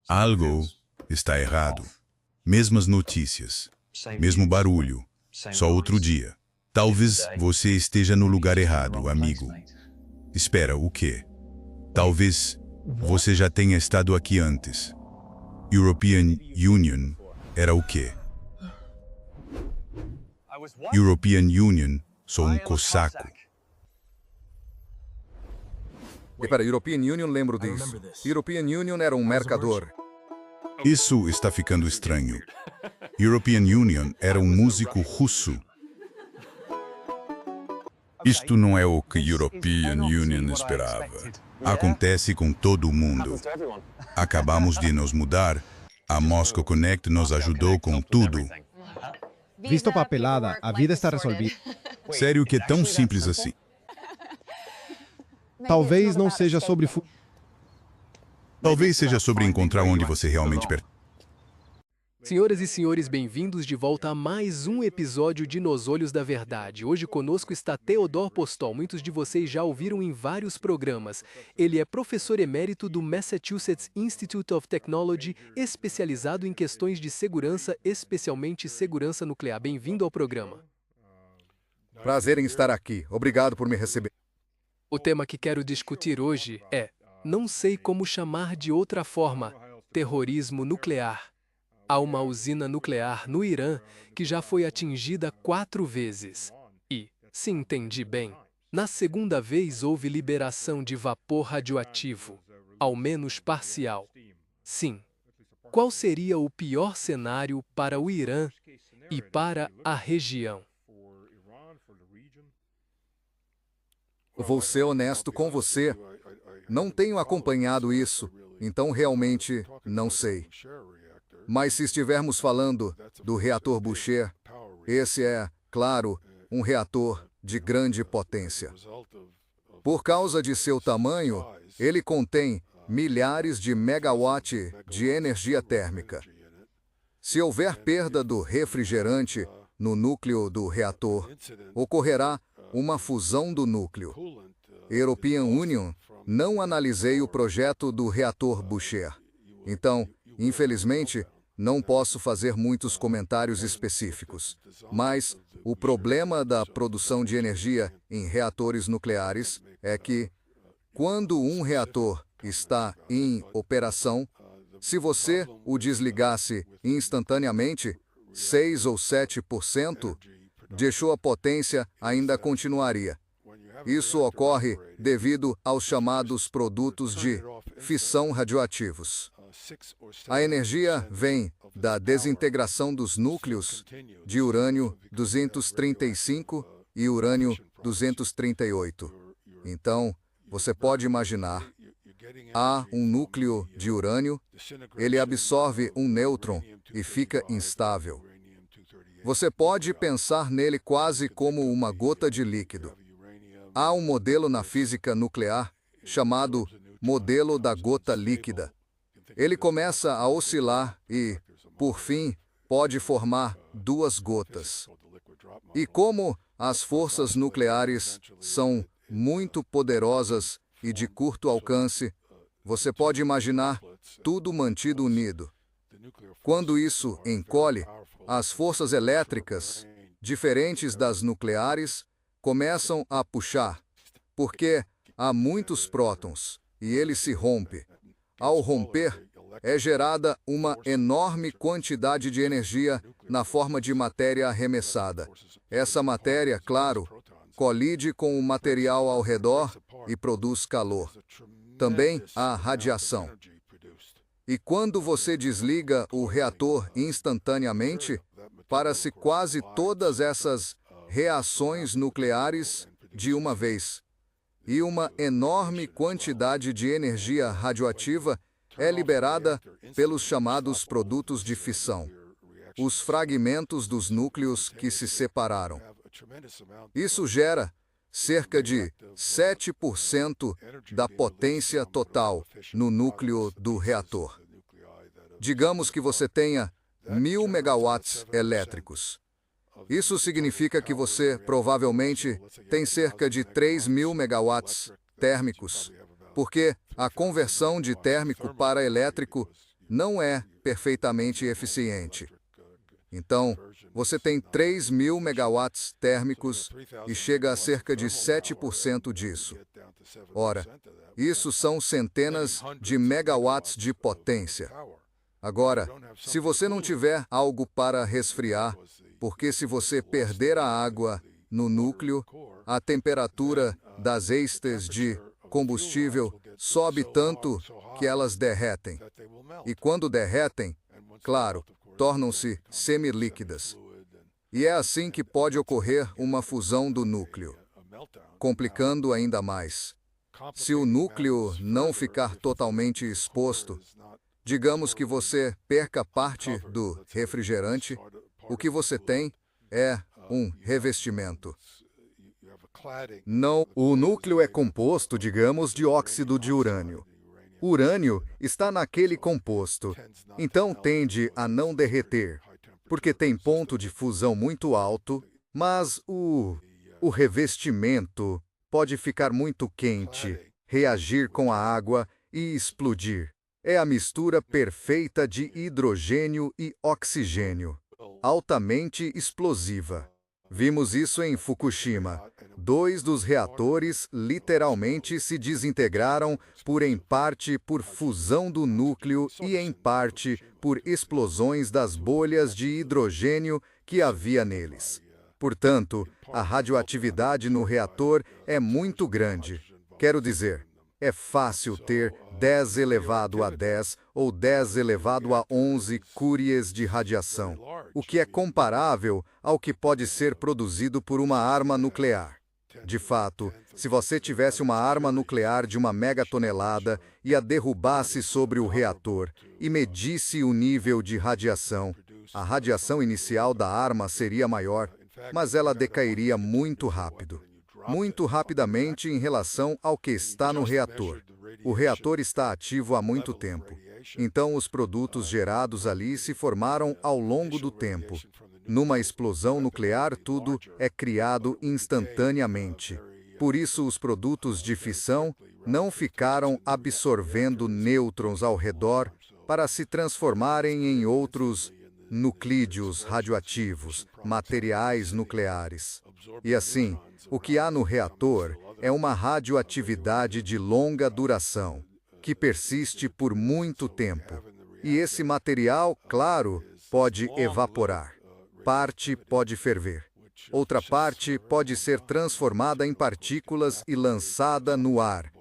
Algo está errado. Mesmas notícias, mesmo barulho, só outro dia. Talvez você esteja no lugar errado, amigo. Espera, o quê? Talvez você já tenha estado aqui antes. European Union era o quê? European Union, sou um cossaco. Espera, European Union, lembro disso. European Union era um mercador. Isso está ficando estranho. European Union era um músico russo. Isto não é o que European Union esperava. Acontece com todo mundo. Acabamos de nos mudar. A Moscow Connect nos ajudou com tudo. Visto papelada, a vida está resolvida. Sério que é tão simples assim? Talvez não seja sobre Talvez seja sobre encontrar onde você realmente pertence. Senhoras e senhores, bem-vindos de volta a mais um episódio de Nos Olhos da Verdade. Hoje conosco está Theodor Postol. Muitos de vocês já ouviram em vários programas. Ele é professor emérito do Massachusetts Institute of Technology, especializado em questões de segurança, especialmente segurança nuclear. Bem-vindo ao programa. Prazer em estar aqui. Obrigado por me receber. O tema que quero discutir hoje é, não sei como chamar de outra forma, terrorismo nuclear. Há uma usina nuclear no Irã que já foi atingida 4 vezes. E, se entendi bem, na segunda vez houve liberação de vapor radioativo, ao menos parcial. Sim. Qual seria o pior cenário para o Irã e para a região? Vou ser honesto com você. Não tenho acompanhado isso, então realmente não sei. Mas se estivermos falando do reator Bushehr, esse é, claro, um reator de grande potência. Por causa de seu tamanho, ele contém milhares de megawatts de energia térmica. Se houver perda do refrigerante no núcleo do reator, ocorrerá uma fusão do núcleo. European Union, não analisei o projeto do reator Bushehr. Então, infelizmente, não posso fazer muitos comentários específicos. Mas o problema da produção de energia em reatores nucleares é que, quando um reator está em operação, se você o desligasse instantaneamente, 6 ou 7% de sua potência ainda continuaria. Isso ocorre devido aos chamados produtos de fissão radioativos. A energia vem da desintegração dos núcleos de urânio-235 e urânio-238. Então, você pode imaginar, há um núcleo de urânio, ele absorve um nêutron e fica instável. Você pode pensar nele quase como uma gota de líquido. Há um modelo na física nuclear chamado modelo da gota líquida. Ele começa a oscilar e, por fim, pode formar 2 gotas. E como as forças nucleares são muito poderosas e de curto alcance, você pode imaginar tudo mantido unido. Quando isso encolhe, as forças elétricas, diferentes das nucleares, começam a puxar, porque há muitos prótons e ele se rompe. Ao romper, é gerada uma enorme quantidade de energia na forma de matéria arremessada. Essa matéria, claro, colide com o material ao redor e produz calor. Também há radiação. E quando você desliga o reator instantaneamente, para-se quase todas essas reações nucleares de uma vez. E uma enorme quantidade de energia radioativa é liberada pelos chamados produtos de fissão, os fragmentos dos núcleos que se separaram. Isso gera cerca de 7% da potência total no núcleo do reator. Digamos que você tenha 1000 megawatts elétricos. Isso significa que você provavelmente tem cerca de 3.000 megawatts térmicos, porque a conversão de térmico para elétrico não é perfeitamente eficiente. Então, você tem 3.000 megawatts térmicos e chega a cerca de 7% disso. Ora, isso são centenas de megawatts de potência. Agora, se você não tiver algo para resfriar, porque se você perder a água no núcleo, a temperatura das hastes de combustível sobe tanto que elas derretem. E quando derretem, claro, tornam-se semilíquidas. E é assim que pode ocorrer uma fusão do núcleo, complicando ainda mais. Se o núcleo não ficar totalmente exposto, digamos que você perca parte do refrigerante, o que você tem é um revestimento. Não, o núcleo é composto, digamos, de óxido de urânio. O urânio está naquele composto, então tende a não derreter, porque tem ponto de fusão muito alto, mas o revestimento pode ficar muito quente, reagir com a água e explodir. É a mistura perfeita de hidrogênio e oxigênio, altamente explosiva. Vimos isso em Fukushima. 2 dos reatores literalmente se desintegraram em parte por fusão do núcleo e em parte por explosões das bolhas de hidrogênio que havia neles. Portanto, a radioatividade no reator é muito grande. Quero dizer, é fácil ter 10 elevado a 10 ou 10 elevado a 11 cúries de radiação, o que é comparável ao que pode ser produzido por uma arma nuclear. De fato, se você tivesse uma arma nuclear de 1 megatonelada e a derrubasse sobre o reator e medisse o nível de radiação, a radiação inicial da arma seria maior, mas ela decairia muito rápido. Muito rapidamente em relação ao que está no reator. O reator está ativo há muito tempo. Então, os produtos gerados ali se formaram ao longo do tempo. Numa explosão nuclear, tudo é criado instantaneamente. Por isso, os produtos de fissão não ficaram absorvendo nêutrons ao redor para se transformarem em outros nuclídeos radioativos, materiais nucleares. E assim, o que há no reator é uma radioatividade de longa duração, que persiste por muito tempo. E esse material, claro, pode evaporar. Parte pode ferver. Outra parte pode ser transformada em partículas e lançada no ar,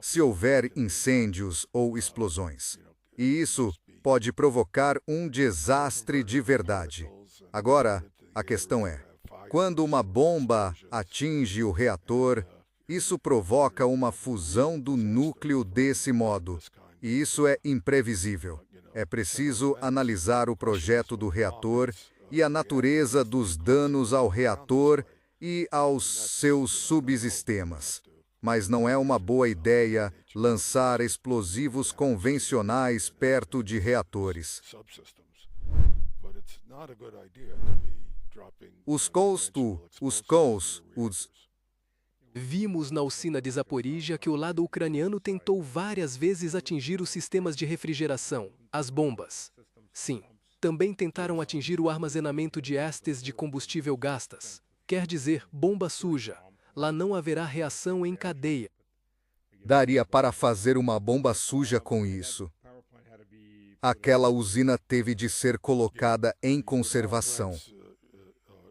se houver incêndios ou explosões. E isso pode provocar um desastre de verdade. Agora, a questão é, quando uma bomba atinge o reator, isso provoca uma fusão do núcleo desse modo, e isso é imprevisível. É preciso analisar o projeto do reator e a natureza dos danos ao reator e aos seus subsistemas. Mas não é uma boa ideia lançar explosivos convencionais perto de reatores. Vimos na usina de Zaporizhia que o lado ucraniano tentou várias vezes atingir os sistemas de refrigeração, as bombas. Sim, também tentaram atingir o armazenamento de hastes de combustível gastas. Quer dizer, bomba suja. Lá não haverá reação em cadeia. Daria para fazer uma bomba suja com isso. Aquela usina teve de ser colocada em conservação.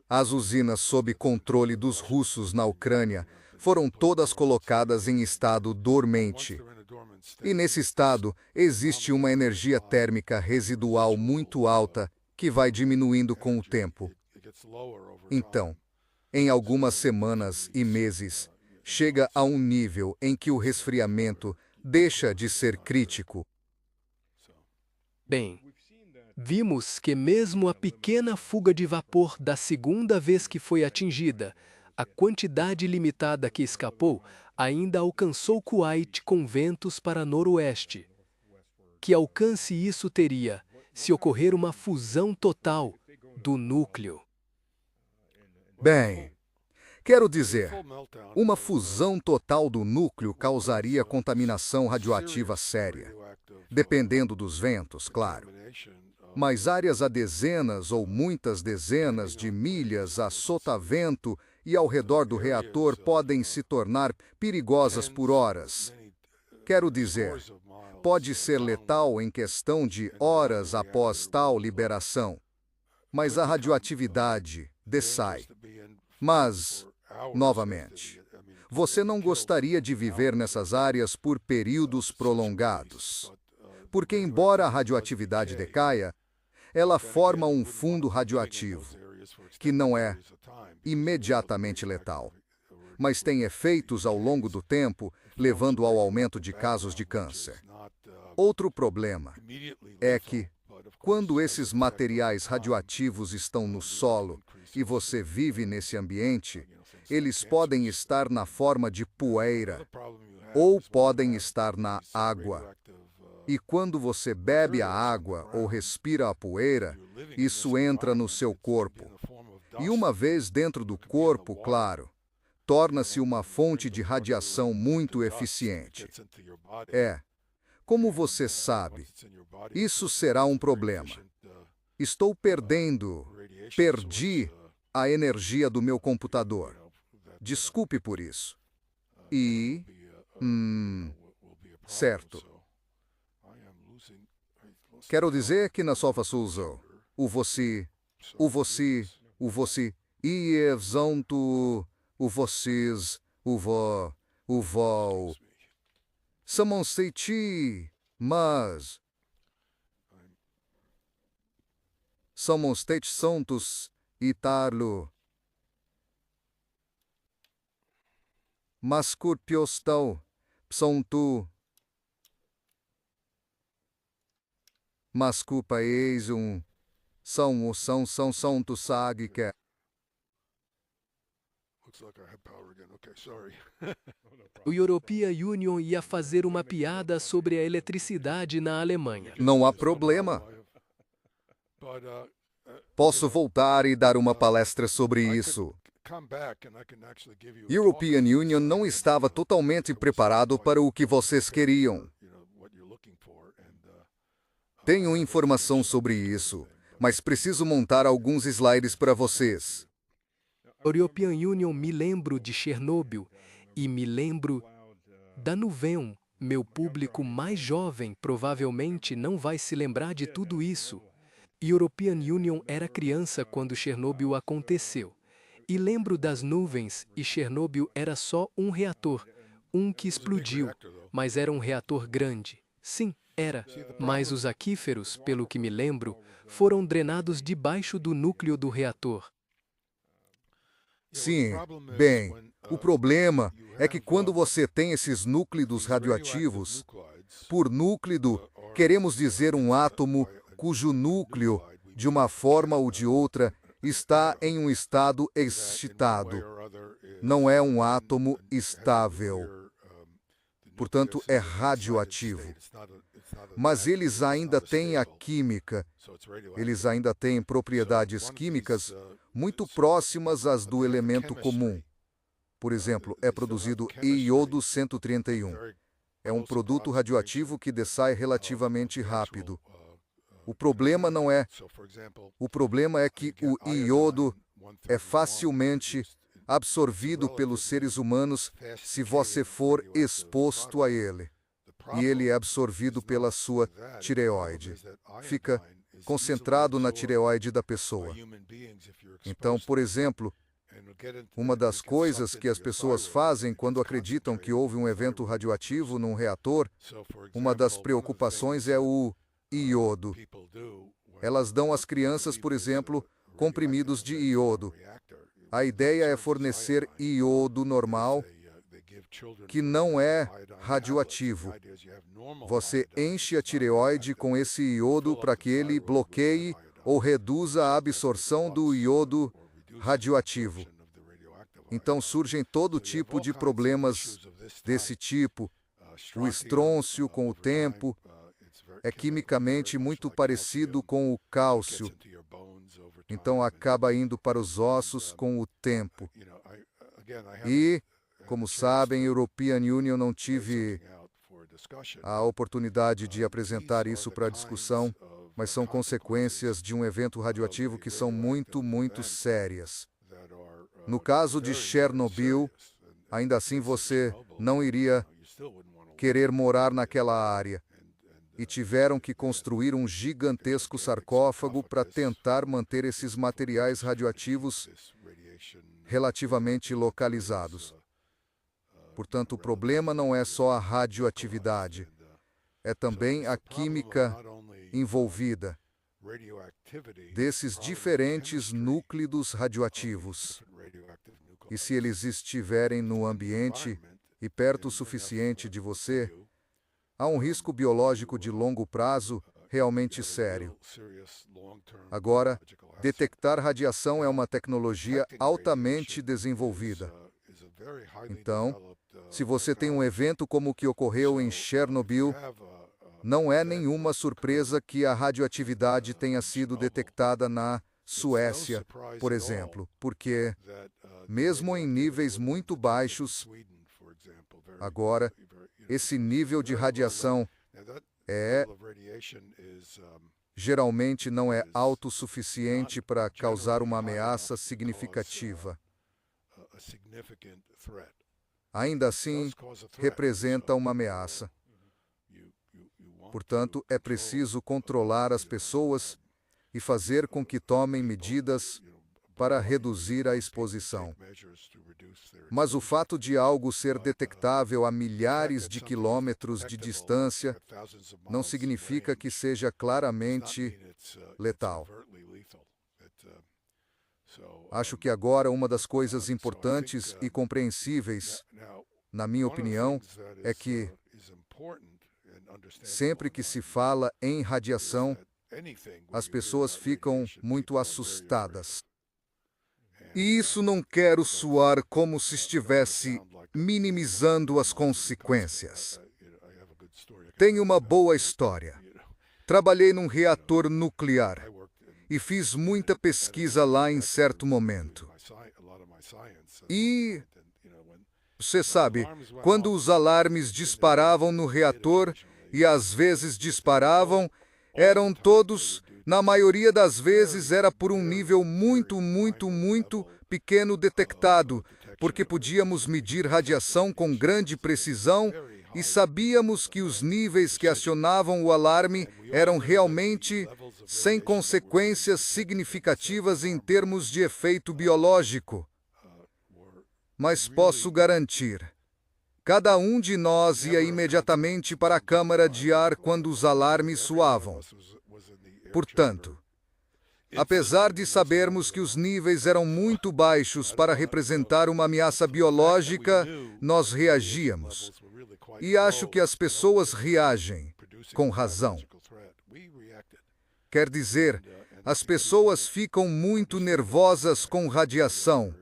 As usinas sob controle dos russos na Ucrânia foram todas colocadas em estado dormente. E nesse estado existe uma energia térmica residual muito alta que vai diminuindo com o tempo. Então, em algumas semanas e meses, chega a um nível em que o resfriamento deixa de ser crítico. Bem, vimos que mesmo a pequena fuga de vapor da segunda vez que foi atingida, a quantidade limitada que escapou ainda alcançou Kuwait com ventos para noroeste. Que alcance isso teria se ocorrer uma fusão total do núcleo? Bem, Quero dizer, uma fusão total do núcleo causaria contaminação radioativa séria, dependendo dos ventos, claro. Mas áreas a dezenas ou muitas dezenas de milhas a sotavento e ao redor do reator podem se tornar perigosas por horas. Quero dizer, pode ser letal em questão de horas após tal liberação. Mas a radioatividade dessai. Mas, novamente, você não gostaria de viver nessas áreas por períodos prolongados. Porque, embora a radioatividade decaia, ela forma um fundo radioativo, que não é imediatamente letal, mas tem efeitos ao longo do tempo, levando ao aumento de casos de câncer. Outro problema é que, quando esses materiais radioativos estão no solo e você vive nesse ambiente, eles podem estar na forma de poeira ou podem estar na água. E quando você bebe a água ou respira a poeira, isso entra no seu corpo. E uma vez dentro do corpo, claro, torna-se uma fonte de radiação muito eficiente. Como você sabe, isso será um problema. Estou perdi a energia do meu computador. Desculpe por isso. Certo. Quero dizer que na sova Suzo, o você, e evzonto, o vocês, o vó, Samonsteiti, mas Samonsteit santos e tarlo. Mascurpiostau, psontu. Mascupa eisum, são tu sagique. O European Union ia fazer uma piada sobre a eletricidade na Alemanha. Não há problema. Posso voltar e dar uma palestra sobre isso. European Union não estava totalmente preparado para o que vocês queriam. Tenho informação sobre isso, mas preciso montar alguns slides para vocês. European Union me lembro de Chernobyl e me lembro da Nuveum. Meu público mais jovem provavelmente não vai se lembrar de tudo isso. European Union era criança quando Chernobyl aconteceu. E lembro das nuvens e Chernobyl era só um reator, um que explodiu, mas era um reator grande. Sim, era. Mas os aquíferos, pelo que me lembro, foram drenados debaixo do núcleo do reator. Sim, bem, o problema é que quando você tem esses núcleos radioativos, por núcleo, queremos dizer um átomo cujo núcleo, de uma forma ou de outra, está em um estado excitado. Não é um átomo estável. Portanto, é radioativo. Mas eles ainda têm a química. Eles ainda têm propriedades químicas muito próximas às do elemento comum. Por exemplo, é produzido iodo 131. É um produto radioativo que dessai relativamente rápido. O problema não é. O problema é que o iodo é facilmente absorvido pelos seres humanos se você for exposto a ele. E ele é absorvido pela sua tireoide. Fica concentrado na tireoide da pessoa. Então, por exemplo, uma das coisas que as pessoas fazem quando acreditam que houve um evento radioativo num reator, uma das preocupações é o iodo. Elas dão às crianças, por exemplo, comprimidos de iodo. A ideia é fornecer iodo normal, que não é radioativo. Você enche a tireoide com esse iodo para que ele bloqueie ou reduza a absorção do iodo radioativo. Então surgem todo tipo de problemas desse tipo. O estrôncio, com o tempo, é quimicamente muito parecido com o cálcio. Então acaba indo para os ossos com o tempo. E, como sabem, European Union não tive a oportunidade de apresentar isso para discussão, mas são consequências de um evento radioativo que são muito sérias. No caso de Chernobyl, ainda assim você não iria querer morar naquela área. E tiveram que construir um gigantesco sarcófago para tentar manter esses materiais radioativos relativamente localizados. Portanto, o problema não é só a radioatividade, é também a química envolvida desses diferentes núclidos radioativos. E se eles estiverem no ambiente e perto o suficiente de você, há um risco biológico de longo prazo realmente sério. Agora, detectar radiação é uma tecnologia altamente desenvolvida. Então, se você tem um evento como o que ocorreu em Chernobyl, não é nenhuma surpresa que a radioatividade tenha sido detectada na Suécia, por exemplo, porque, mesmo em níveis muito baixos, agora, esse nível de radiação geralmente não é autossuficiente para causar uma ameaça significativa. Ainda assim, representa uma ameaça. Portanto, é preciso controlar as pessoas e fazer com que tomem medidas para reduzir a exposição. Mas o fato de algo ser detectável a milhares de quilômetros de distância não significa que seja claramente letal. Acho que agora uma das coisas importantes e compreensíveis, na minha opinião, é que sempre que se fala em radiação, as pessoas ficam muito assustadas. E isso não quero soar como se estivesse minimizando as consequências. Tenho uma boa história. Trabalhei num reator nuclear e fiz muita pesquisa lá em certo momento. E, você sabe, quando os alarmes disparavam no reator, e às vezes disparavam, eram todos, na maioria das vezes era por um nível muito pequeno detectado, porque podíamos medir radiação com grande precisão e sabíamos que os níveis que acionavam o alarme eram realmente sem consequências significativas em termos de efeito biológico. Mas posso garantir, cada um de nós ia imediatamente para a câmara de ar quando os alarmes soavam. Portanto, apesar de sabermos que os níveis eram muito baixos para representar uma ameaça biológica, nós reagíamos. E acho que as pessoas reagem, com razão. Quer dizer, as pessoas ficam muito nervosas com radiação.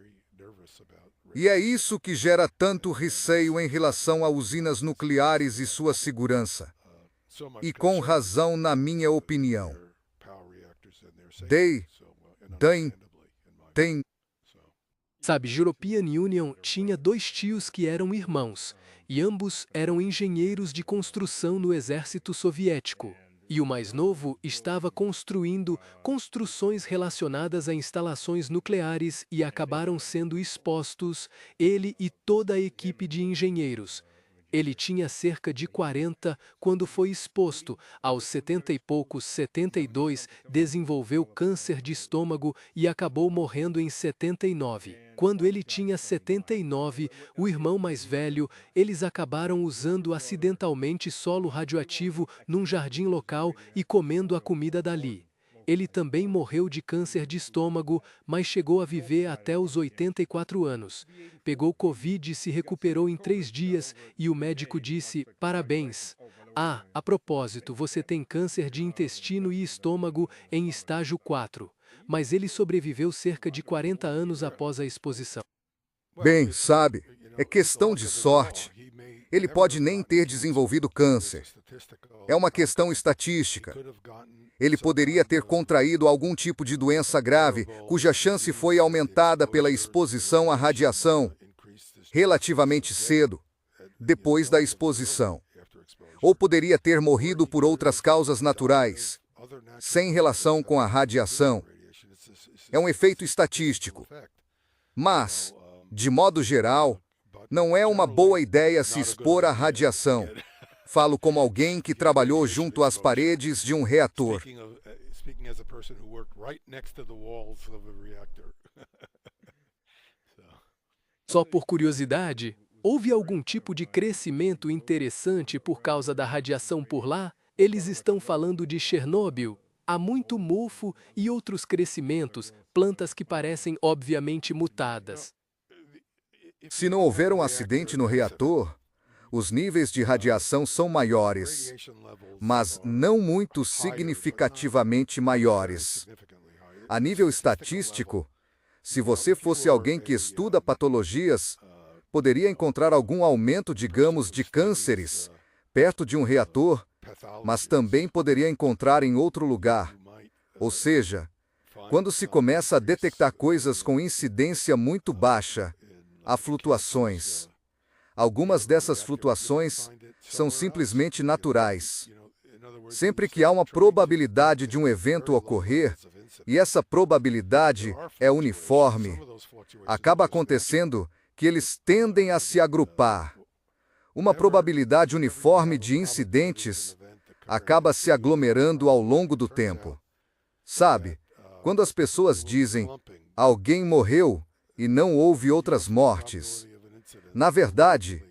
E é isso que gera tanto receio em relação a usinas nucleares e sua segurança. E com razão, na minha opinião. Sabe, European Union tinha 2 tios que eram irmãos, e ambos eram engenheiros de construção no exército soviético. E o mais novo estava construindo construções relacionadas a instalações nucleares e acabaram sendo expostos, ele e toda a equipe de engenheiros. Ele tinha cerca de 40 quando foi exposto. Aos 70 e poucos, 72, desenvolveu câncer de estômago e acabou morrendo em 79. Quando ele tinha 79, o irmão mais velho, eles acabaram usando acidentalmente solo radioativo num jardim local e comendo a comida dali. Ele também morreu de câncer de estômago, mas chegou a viver até os 84 anos. Pegou Covid e se recuperou em 3 dias e o médico disse, parabéns. Ah, a propósito, você tem câncer de intestino e estômago em estágio 4. Mas ele sobreviveu cerca de 40 anos após a exposição. Bem, sabe, é questão de sorte. Ele pode nem ter desenvolvido câncer. É uma questão estatística. Ele poderia ter contraído algum tipo de doença grave, cuja chance foi aumentada pela exposição à radiação. relativamente cedo, depois da exposição. Ou poderia ter morrido por outras causas naturais, sem relação com a radiação. É um efeito estatístico. Mas, de modo geral, não é uma boa ideia se expor à radiação. Falo como alguém que trabalhou junto às paredes de um reator. Só por curiosidade, houve algum tipo de crescimento interessante por causa da radiação por lá? Eles estão falando de Chernobyl. Há muito mofo e outros crescimentos, plantas que parecem obviamente mutadas. Se não houver um acidente no reator, os níveis de radiação são maiores, mas não muito significativamente maiores. A nível estatístico, se você fosse alguém que estuda patologias, poderia encontrar algum aumento, digamos, de cânceres perto de um reator, mas também poderia encontrar em outro lugar. Ou seja, quando se começa a detectar coisas com incidência muito baixa, há flutuações. Algumas dessas flutuações são simplesmente naturais. Sempre que há uma probabilidade de um evento ocorrer, e essa probabilidade é uniforme, acaba acontecendo que eles tendem a se agrupar. Uma probabilidade uniforme de incidentes acaba se aglomerando ao longo do tempo. Sabe, quando as pessoas dizem, alguém morreu e não houve outras mortes, na verdade,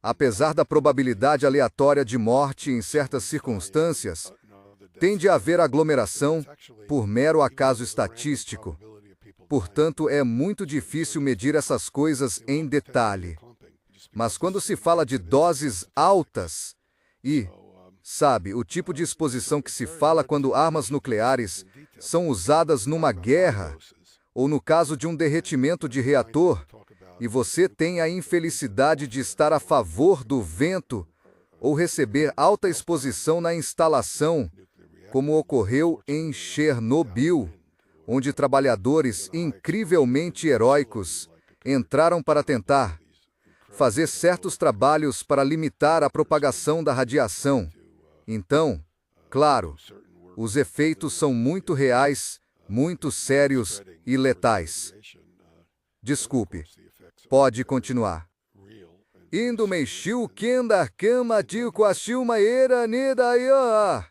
apesar da probabilidade aleatória de morte em certas circunstâncias, tende a haver aglomeração por mero acaso estatístico. Portanto, é muito difícil medir essas coisas em detalhe. Mas quando se fala de doses altas e, sabe, o tipo de exposição que se fala quando armas nucleares são usadas numa guerra, ou no caso de um derretimento de reator, e você tem a infelicidade de estar a favor do vento ou receber alta exposição na instalação, como ocorreu em Chernobyl, onde trabalhadores incrivelmente heróicos entraram para tentar fazer certos trabalhos para limitar a propagação da radiação. Então, claro, os efeitos são muito reais, muito sérios e letais. Desculpe, pode continuar. Indo mexeu kenda kama de quashuma era nedaia.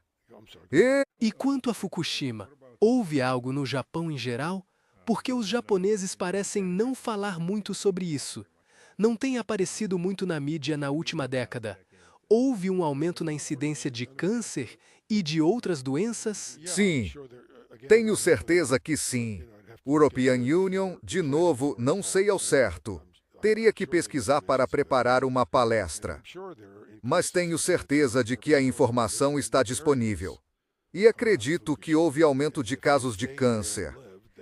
E quanto a Fukushima, houve algo no Japão em geral? Porque os japoneses parecem não falar muito sobre isso. Não tem aparecido muito na mídia na última década. Houve um aumento na incidência de câncer e de outras doenças? Sim, tenho certeza que sim. European Union, de novo, não sei ao certo. Teria que pesquisar para preparar uma palestra. Mas tenho certeza de que a informação está disponível. E acredito que houve aumento de casos de câncer.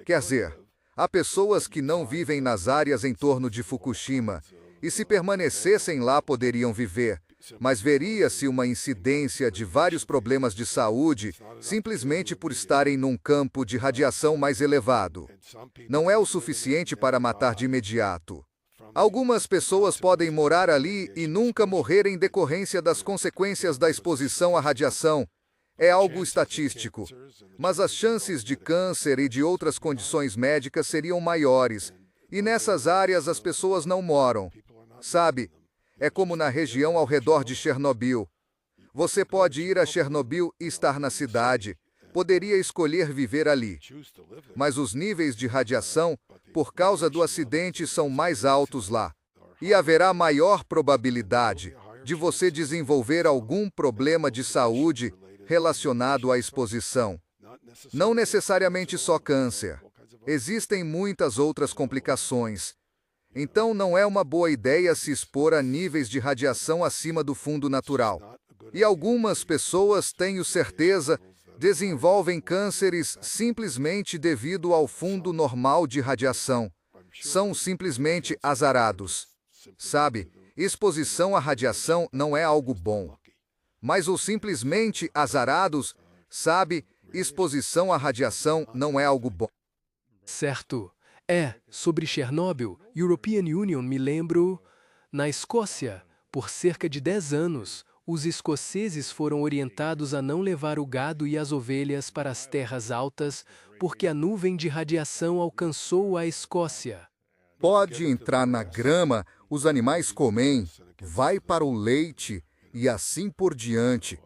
Quer dizer, há pessoas que não vivem nas áreas em torno de Fukushima, e se permanecessem lá poderiam viver, mas veria-se uma incidência de vários problemas de saúde simplesmente por estarem num campo de radiação mais elevado. Não é o suficiente para matar de imediato. Algumas pessoas podem morar ali e nunca morrer em decorrência das consequências da exposição à radiação. É algo estatístico, mas as chances de câncer e de outras condições médicas seriam maiores, e nessas áreas as pessoas não moram. Sabe, é como na região ao redor de Chernobyl. Você pode ir a Chernobyl e estar na cidade, poderia escolher viver ali. Mas os níveis de radiação, por causa do acidente, são mais altos lá. E haverá maior probabilidade de você desenvolver algum problema de saúde relacionado à exposição. Não necessariamente só câncer. Existem muitas outras complicações. Então não é uma boa ideia se expor a níveis de radiação acima do fundo natural. E algumas pessoas, tenho certeza, desenvolvem cânceres simplesmente devido ao fundo normal de radiação. São simplesmente azarados. Sabe, exposição à radiação não é algo bom. Mas os simplesmente azarados, sabe, exposição à radiação não é algo bom. Certo. Sobre Chernobyl, European Union, me lembro... Na Escócia, por cerca de 10 anos, os escoceses foram orientados a não levar o gado e as ovelhas para as terras altas, porque a nuvem de radiação alcançou a Escócia. Pode entrar na grama, os animais comem, vai para o leite e assim por diante.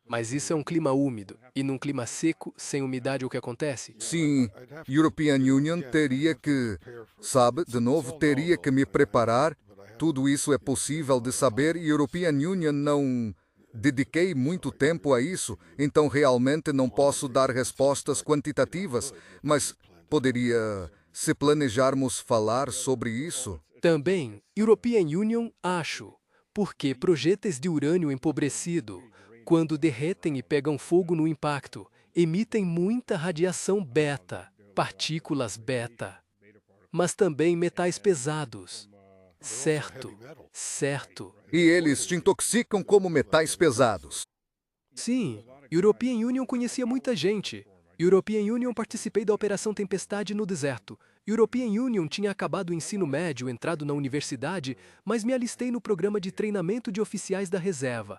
Mas isso é um clima úmido, e num clima seco, sem umidade, o que acontece? Sim, European Union teria que, sabe, de novo, teria que me preparar. Tudo isso é possível de saber e European Union não dediquei muito tempo a isso, então realmente não posso dar respostas quantitativas, mas poderia, se planejarmos falar sobre isso. Também, European Union, acho, porque projéteis de urânio empobrecido, quando derretem e pegam fogo no impacto, emitem muita radiação beta, partículas beta, mas também metais pesados. Certo, certo. E eles te intoxicam como metais pesados. Sim, European Union conhecia muita gente. European Union participei da Operação Tempestade no deserto. European Union tinha acabado o ensino médio, entrado na universidade, mas me alistei no programa de treinamento de oficiais da reserva.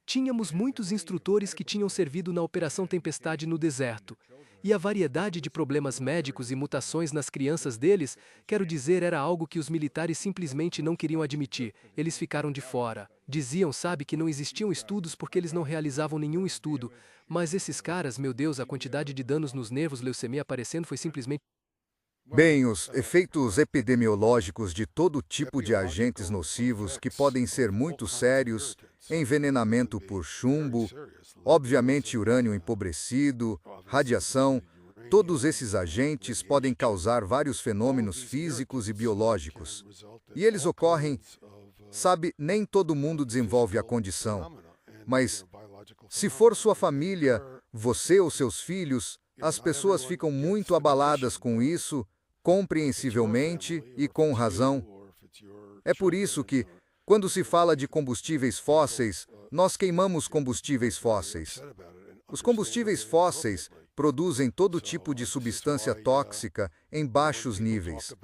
Tínhamos muitos instrutores que tinham servido na Operação Tempestade no deserto. E a variedade de problemas médicos e mutações nas crianças deles, quero dizer, era algo que os militares simplesmente não queriam admitir. Eles ficaram de fora. Diziam, sabe, que não existiam estudos porque eles não realizavam nenhum estudo. Mas esses caras, meu Deus, a quantidade de danos nos nervos, leucemia aparecendo foi simplesmente... Bem, os efeitos epidemiológicos de todo tipo de agentes nocivos que podem ser muito sérios, envenenamento por chumbo, obviamente urânio empobrecido, radiação, todos esses agentes podem causar vários fenômenos físicos e biológicos. E eles ocorrem, sabe, nem todo mundo desenvolve a condição, mas se for sua família, você ou seus filhos, as pessoas ficam muito abaladas com isso, compreensivelmente e com razão. É por isso que, quando se fala de combustíveis fósseis, nós queimamos combustíveis fósseis. Os combustíveis fósseis produzem todo tipo de substância tóxica em baixos níveis.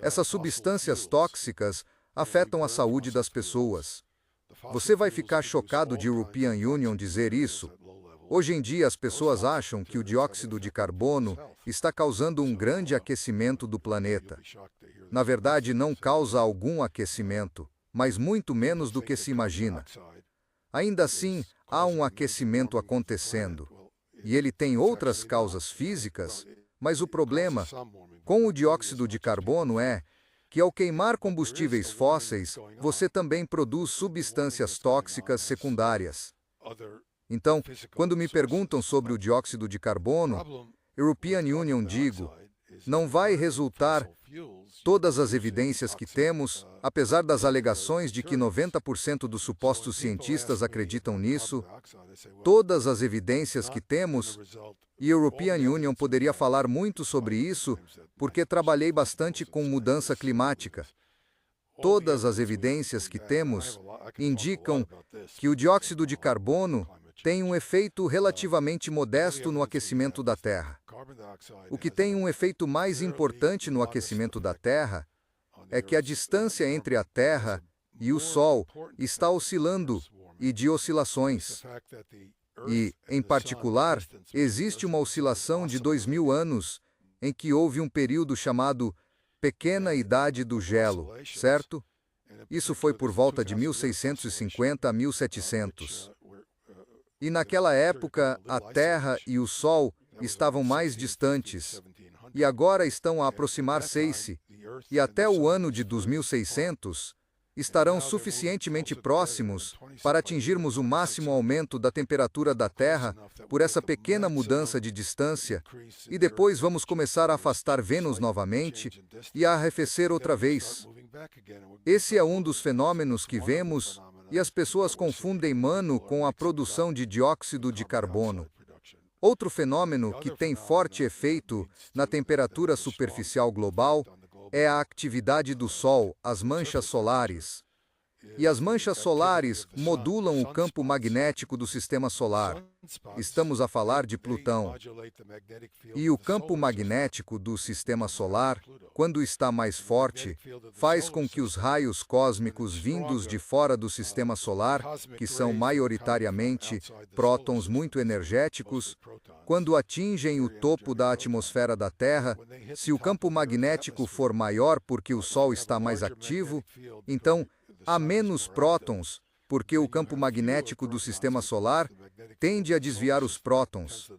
Essas substâncias tóxicas afetam a saúde das pessoas. Você vai ficar chocado de European Union dizer isso. Hoje em dia, as pessoas acham que o dióxido de carbono está causando um grande aquecimento do planeta. Na verdade, não causa algum aquecimento, mas muito menos do que se imagina. Ainda assim, há um aquecimento acontecendo. E ele tem outras causas físicas, mas o problema com o dióxido de carbono é que, ao queimar combustíveis fósseis, você também produz substâncias tóxicas secundárias. Então, quando me perguntam sobre o dióxido de carbono, European Union digo, não vai resultar. Todas as evidências que temos, apesar das alegações de que 90% dos supostos cientistas acreditam nisso, todas as evidências que temos, e European Union poderia falar muito sobre isso, porque trabalhei bastante com mudança climática. Todas as evidências que temos indicam que o dióxido de carbono tem um efeito relativamente modesto no aquecimento da Terra. O que tem um efeito mais importante no aquecimento da Terra é que a distância entre a Terra e o Sol está oscilando e de oscilações. E, em particular, existe uma oscilação de 2000 anos em que houve um período chamado Pequena Idade do Gelo, certo? Isso foi por volta de 1650 a 1700. E naquela época, a Terra e o Sol estavam mais distantes, e agora estão a aproximar-se, e até o ano de 2600 estarão suficientemente próximos para atingirmos o máximo aumento da temperatura da Terra por essa pequena mudança de distância, e depois vamos começar a afastar Vênus novamente e a arrefecer outra vez. Esse é um dos fenômenos que vemos, e as pessoas confundem mano com a produção de dióxido de carbono. Outro fenômeno que tem forte efeito na temperatura superficial global é a atividade do Sol, as manchas solares. E as manchas solares modulam o campo magnético do sistema solar. Estamos a falar de Plutão. E o campo magnético do sistema solar, quando está mais forte, faz com que os raios cósmicos vindos de fora do sistema solar, que são maioritariamente prótons muito energéticos, quando atingem o topo da atmosfera da Terra, se o campo magnético for maior porque o Sol está mais ativo, então há menos prótons, porque o campo magnético do sistema solar tende a desviar os prótons.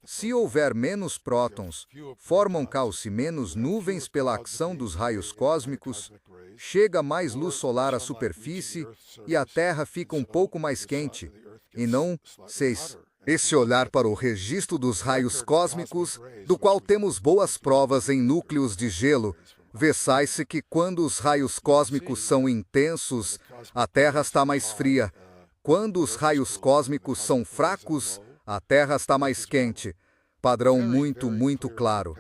Se houver menos prótons, formam-se menos nuvens pela ação dos raios cósmicos, chega mais luz solar à superfície e a Terra fica um pouco mais quente. E não, 6. Esse olhar para o registro dos raios cósmicos, do qual temos boas provas em núcleos de gelo, vê-se que quando os raios cósmicos são intensos, a Terra está mais fria. Quando os raios cósmicos são fracos, a Terra está mais quente. Padrão muito claro.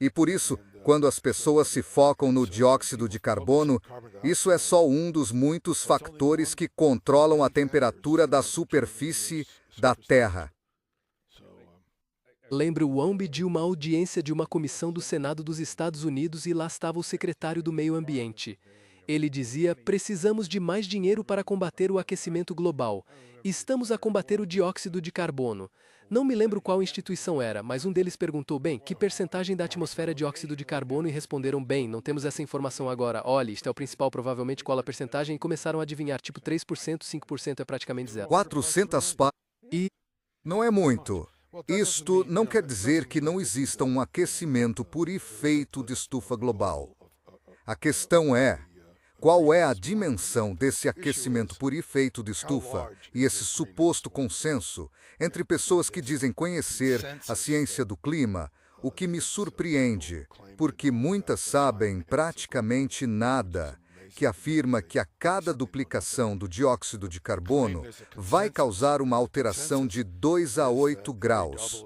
E por isso, quando as pessoas se focam no dióxido de carbono, isso é só um dos muitos fatores que controlam a temperatura da superfície da Terra. Lembro o AMB de uma audiência de uma comissão do Senado dos Estados Unidos e lá estava o secretário do Meio Ambiente. Ele dizia: precisamos de mais dinheiro para combater o aquecimento global. Estamos a combater o dióxido de carbono. Não me lembro qual instituição era, mas um deles perguntou: bem, que percentagem da atmosfera é dióxido de carbono? E responderam: bem, não temos essa informação agora. Olha, isto é o principal, provavelmente qual a percentagem? E começaram a adivinhar, tipo 3%, 5% é praticamente zero. 400 E não é muito. Isto não quer dizer que não exista um aquecimento por efeito de estufa global. A questão é: qual é a dimensão desse aquecimento por efeito de estufa e esse suposto consenso entre pessoas que dizem conhecer a ciência do clima, o que me surpreende, porque muitas sabem praticamente nada, que afirma que a cada duplicação do dióxido de carbono vai causar uma alteração de 2 a 8 graus.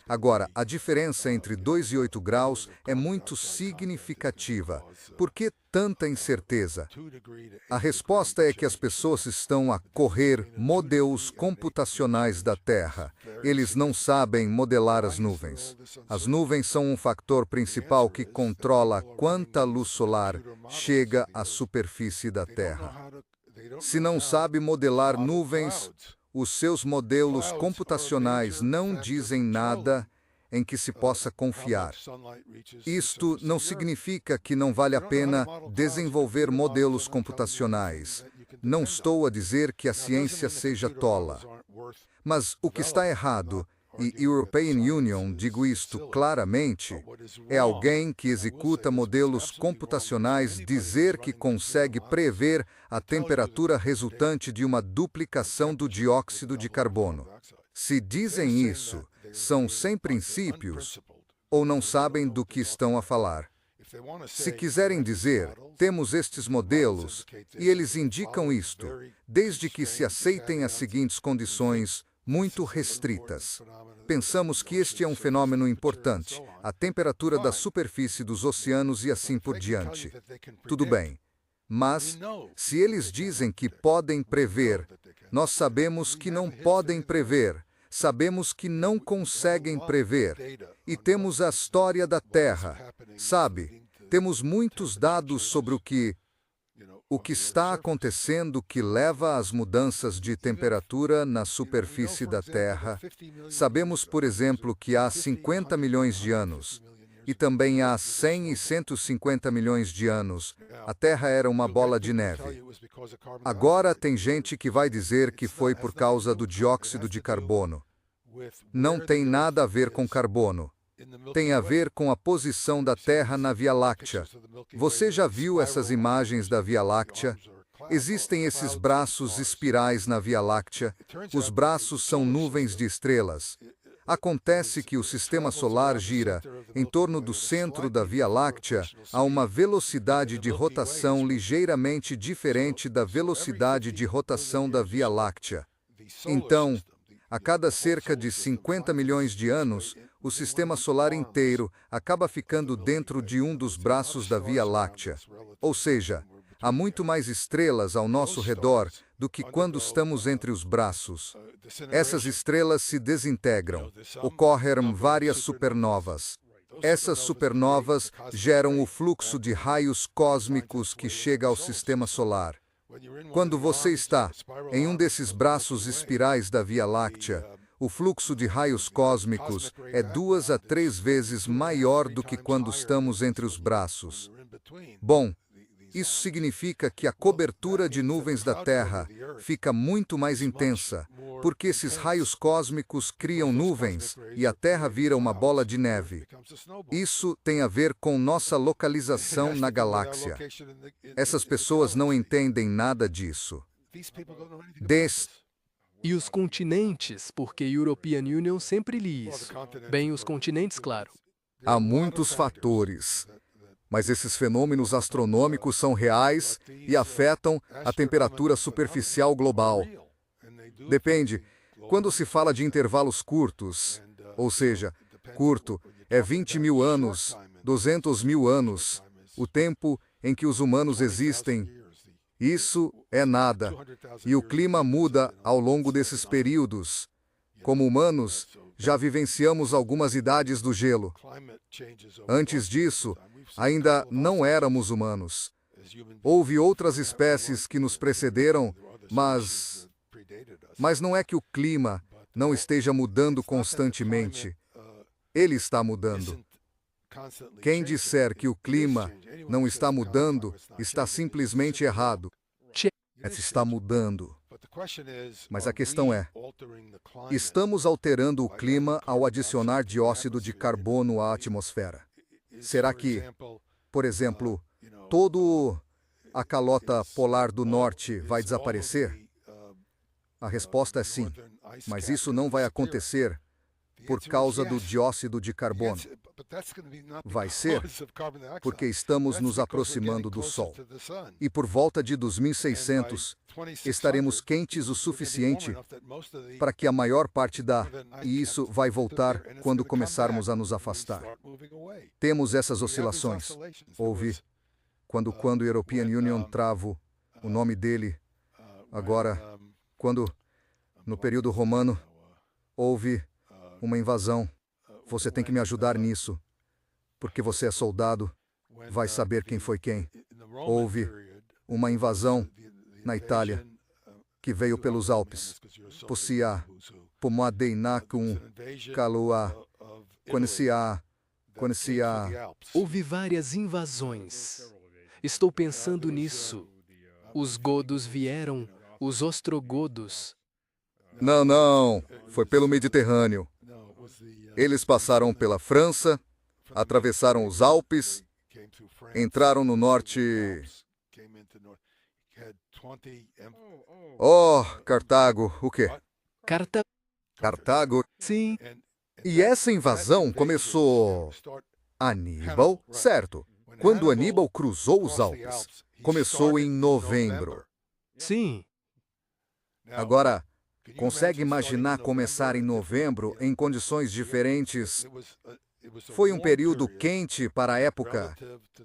Agora, a diferença entre 2 e 8 graus é muito significativa. Por que tanta incerteza? A resposta é que as pessoas estão a correr modelos computacionais da Terra. Eles não sabem modelar as nuvens. As nuvens são um fator principal que controla quanta luz solar chega à superfície da Terra. Se não sabe modelar nuvens, os seus modelos computacionais não dizem nada em que se possa confiar. Isto não significa que não vale a pena desenvolver modelos computacionais. Não estou a dizer que a ciência seja tola. Mas o que está errado, e European Union, digo isto claramente, é alguém que executa modelos computacionais dizer que consegue prever a temperatura resultante de uma duplicação do dióxido de carbono. Se dizem isso, são sem princípios ou não sabem do que estão a falar. Se quiserem dizer, temos estes modelos, e eles indicam isto, desde que se aceitem as seguintes condições muito restritas. Pensamos que este é um fenômeno importante, a temperatura da superfície dos oceanos e assim por diante. Tudo bem. Mas, se eles dizem que podem prever, nós sabemos que não podem prever. Sabemos que não conseguem prever. E temos a história da Terra. Sabe, temos muitos dados sobre o que está acontecendo que leva às mudanças de temperatura na superfície da Terra. Sabemos, por exemplo, que há 50 milhões de anos, e também há 100 e 150 milhões de anos, a Terra era uma bola de neve. Agora tem gente que vai dizer que foi por causa do dióxido de carbono. Não tem nada a ver com carbono. Tem a ver com a posição da Terra na Via Láctea. Você já viu essas imagens da Via Láctea? Existem esses braços espirais na Via Láctea. Os braços são nuvens de estrelas. Acontece que o sistema solar gira em torno do centro da Via Láctea a uma velocidade de rotação ligeiramente diferente da velocidade de rotação da Via Láctea. Então, a cada cerca de 50 milhões de anos, o sistema solar inteiro acaba ficando dentro de um dos braços da Via Láctea. Ou seja, há muito mais estrelas ao nosso redor do que quando estamos entre os braços. Essas estrelas se desintegram. Ocorrem várias supernovas. Essas supernovas geram o fluxo de raios cósmicos que chega ao sistema solar. Quando você está em um desses braços espirais da Via Láctea, o fluxo de raios cósmicos é 2 a 3 vezes maior do que quando estamos entre os braços. Bom, isso significa que a cobertura de nuvens da Terra fica muito mais intensa, porque esses raios cósmicos criam nuvens e a Terra vira uma bola de neve. Isso tem a ver com nossa localização na galáxia. Essas pessoas não entendem nada disso. E os continentes, porque European Union sempre li isso. Bem, os continentes, claro. Há muitos fatores, mas esses fenômenos astronômicos são reais e afetam a temperatura superficial global. Depende. Quando se fala de intervalos curtos, ou seja, curto é 20 mil anos, 200 mil anos, o tempo em que os humanos existem, isso é nada. E o clima muda ao longo desses períodos. Como humanos, já vivenciamos algumas idades do gelo. Antes disso, ainda não éramos humanos. Houve outras espécies que nos precederam, mas não é que o clima não esteja mudando constantemente. Ele está mudando. Quem disser que o clima não está mudando, está simplesmente errado. Está mudando. Mas a questão é, estamos alterando o clima ao adicionar dióxido de carbono à atmosfera. Será que, por exemplo, toda a calota polar do norte vai desaparecer? A resposta é sim, mas isso não vai acontecer por causa do dióxido de carbono. Vai ser porque estamos nos aproximando do Sol. E por volta de 2600, estaremos quentes o suficiente para que a maior parte e isso vai voltar quando começarmos a nos afastar. Temos essas oscilações. Houve, quando o European Union travo, o nome dele, agora, quando, no período romano, houve uma invasão. Você tem que me ajudar nisso, porque você é soldado, vai saber quem foi quem. Houve uma invasão na Itália, que veio pelos Alpes. Possia, Pomadeinacum, Calua, conhecia. Houve várias invasões. Estou pensando nisso. Os godos vieram, os ostrogodos. Não, foi pelo Mediterrâneo. Eles passaram pela França, atravessaram os Alpes, entraram no norte. Oh, Cartago, o quê? Cartago. Sim. E essa invasão começou... Aníbal, certo. Quando Aníbal cruzou os Alpes, começou em novembro. Sim. Agora, consegue imaginar começar em novembro em condições diferentes? Foi um período quente para a época.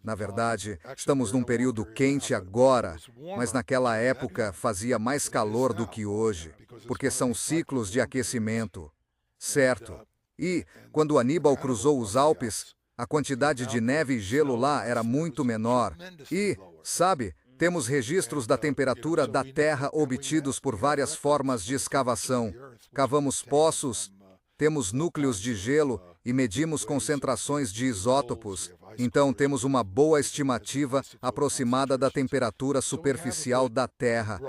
Na verdade, estamos num período quente agora, mas naquela época fazia mais calor do que hoje, porque são ciclos de aquecimento. Certo. E, quando Aníbal cruzou os Alpes, a quantidade de neve e gelo lá era muito menor. E, sabe, temos registros da temperatura da Terra obtidos por várias formas de escavação. Cavamos poços, temos núcleos de gelo e medimos concentrações de isótopos. Então, temos uma boa estimativa aproximada da temperatura superficial da Terra.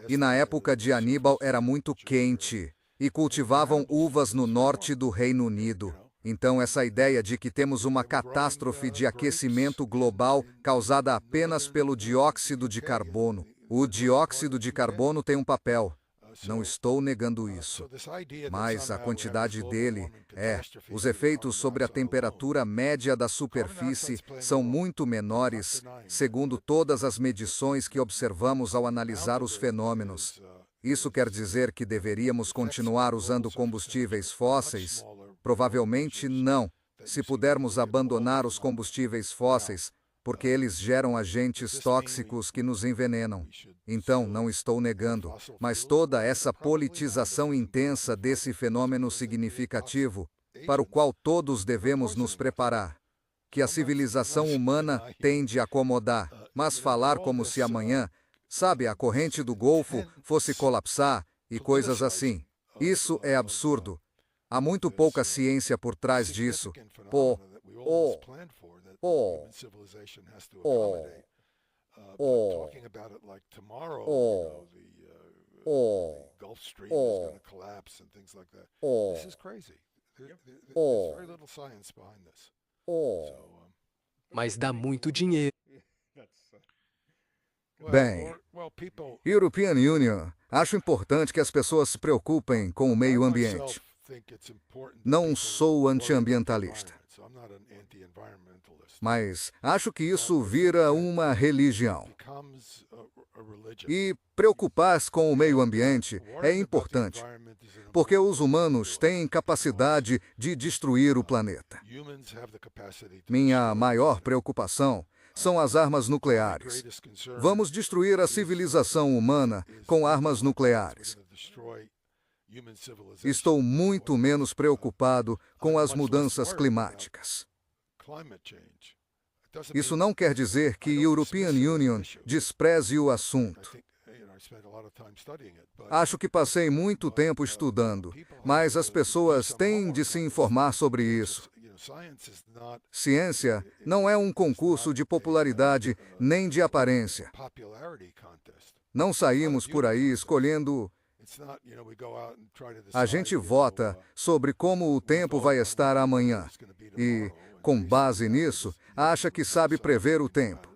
E na época de Aníbal era muito quente. E cultivavam uvas no norte do Reino Unido. Então, essa ideia de que temos uma catástrofe de aquecimento global causada apenas pelo dióxido de carbono. O dióxido de carbono tem um papel. Não estou negando isso. Mas a quantidade dele os efeitos sobre a temperatura média da superfície são muito menores, segundo todas as medições que observamos ao analisar os fenômenos. Isso quer dizer que deveríamos continuar usando combustíveis fósseis? Provavelmente não. Se pudermos abandonar os combustíveis fósseis, porque eles geram agentes tóxicos que nos envenenam. Então, não estou negando, mas toda essa politização intensa desse fenômeno significativo, para o qual todos devemos nos preparar, que a civilização humana tende a acomodar, mas falar como se amanhã, sabe, a corrente do Golfo fosse colapsar e coisas assim. Isso é absurdo. Há muito pouca ciência por trás disso. Mas dá muito dinheiro. Bem, European Union, acho importante que as pessoas se preocupem com o meio ambiente. Não sou antiambientalista, mas acho que isso vira uma religião. E preocupar-se com o meio ambiente é importante, porque os humanos têm capacidade de destruir o planeta. Minha maior preocupação são as armas nucleares. Vamos destruir a civilização humana com armas nucleares. Estou muito menos preocupado com as mudanças climáticas. Isso não quer dizer que European Union despreze o assunto. Acho que passei muito tempo estudando, mas as pessoas têm de se informar sobre isso. Ciência não é um concurso de popularidade nem de aparência. Não saímos por aí escolhendo. A gente vota sobre como o tempo vai estar amanhã e, com base nisso, acha que sabe prever o tempo.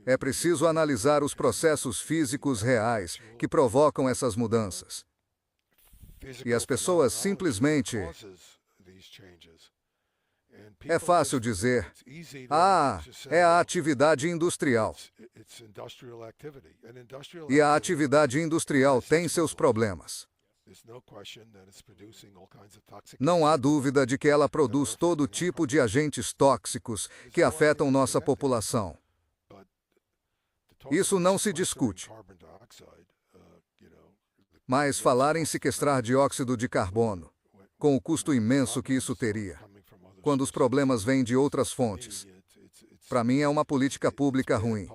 É preciso analisar os processos físicos reais que provocam essas mudanças. E as pessoas simplesmente... É fácil dizer, é a atividade industrial. E a atividade industrial tem seus problemas. Não há dúvida de que ela produz todo tipo de agentes tóxicos que afetam nossa população. Isso não se discute. Mas falar em sequestrar dióxido de carbono, com o custo imenso que isso teria, quando os problemas vêm de outras fontes, para mim é uma política pública ruim.